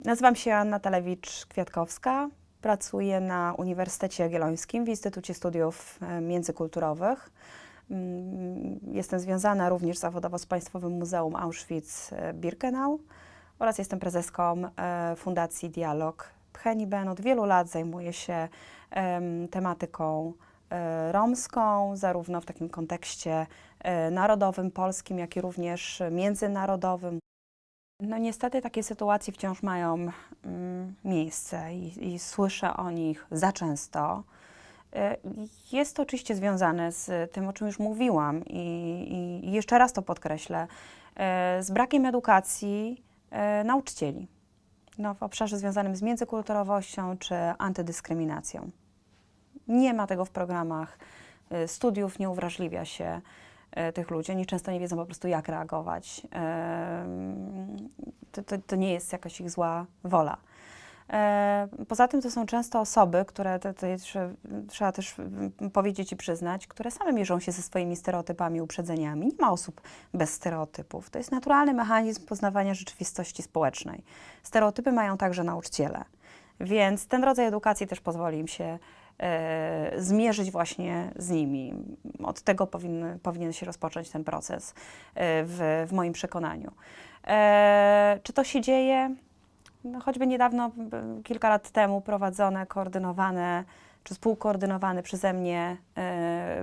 Nazywam się Anna Talewicz-Kwiatkowska. Pracuję na Uniwersytecie Jagiellońskim w Instytucie Studiów Międzykulturowych. Jestem związana również zawodowo z Państwowym Muzeum Auschwitz-Birkenau oraz jestem prezeską Fundacji Dialog Pcheni-Ben. Od wielu lat zajmuję się tematyką romską, zarówno w takim kontekście narodowym, polskim, jak i również międzynarodowym. No niestety takie sytuacje wciąż mają miejsce i słyszę o nich za często. Jest to oczywiście związane z tym, o czym już mówiłam i jeszcze raz to podkreślę, z brakiem edukacji nauczycieli w obszarze związanym z międzykulturowością czy antydyskryminacją. Nie ma tego w programach studiów, nie uwrażliwia się tych ludzi. Oni często nie wiedzą po prostu, jak reagować. To nie jest jakaś ich zła wola. Poza tym to są często osoby, które, trzeba też powiedzieć i przyznać, które same mierzą się ze swoimi stereotypami, uprzedzeniami. Nie ma osób bez stereotypów. To jest naturalny mechanizm poznawania rzeczywistości społecznej. Stereotypy mają także nauczyciele. Więc ten rodzaj edukacji też pozwoli im się zmierzyć właśnie z nimi. Od tego powinien się rozpocząć ten proces w moim przekonaniu. Czy to się dzieje? No, choćby niedawno, kilka lat temu prowadzone, koordynowane czy współkoordynowane przeze mnie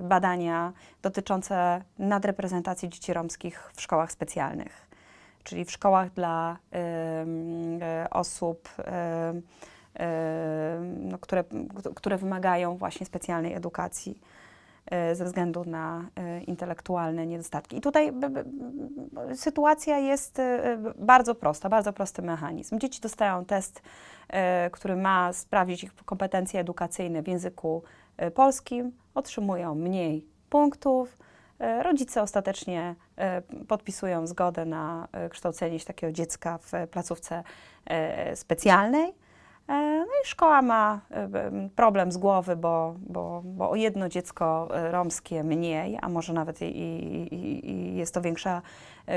badania dotyczące nadreprezentacji dzieci romskich w szkołach specjalnych, czyli w szkołach dla osób, które wymagają właśnie specjalnej edukacji ze względu na intelektualne niedostatki. I tutaj sytuacja jest bardzo prosta, bardzo prosty mechanizm. Dzieci dostają test, który ma sprawdzić ich kompetencje edukacyjne w języku polskim, otrzymują mniej punktów. Rodzice ostatecznie podpisują zgodę na kształcenie się takiego dziecka w placówce specjalnej. No i szkoła ma problem z głowy, bo o jedno dziecko romskie mniej, a może nawet i jest to większa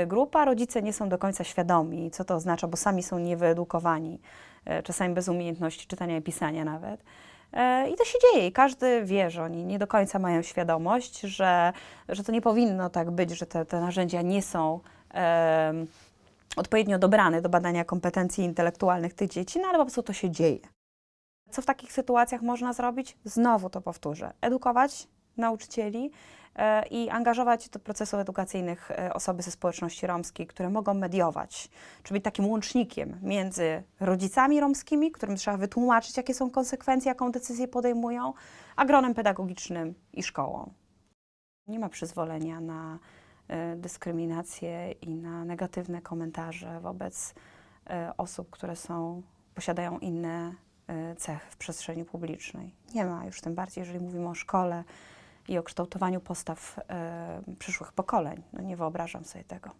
grupa. Rodzice nie są do końca świadomi, co to oznacza, bo sami są niewyedukowani, czasami bez umiejętności czytania i pisania nawet. I to się dzieje i każdy wie, że oni nie do końca mają świadomość, że to nie powinno tak być, że te narzędzia nie są odpowiednio dobrane do badania kompetencji intelektualnych tych dzieci, no ale po prostu to się dzieje. Co w takich sytuacjach można zrobić? Znowu to powtórzę. Edukować nauczycieli i angażować do procesów edukacyjnych osoby ze społeczności romskiej, które mogą mediować, czyli być takim łącznikiem między rodzicami romskimi, którym trzeba wytłumaczyć, jakie są konsekwencje, jaką decyzję podejmują, a gronem pedagogicznym i szkołą. Nie ma przyzwolenia na dyskryminację i na negatywne komentarze wobec osób, które posiadają inne cechy w przestrzeni publicznej. Nie ma już, tym bardziej, jeżeli mówimy o szkole i o kształtowaniu postaw przyszłych pokoleń. No nie wyobrażam sobie tego.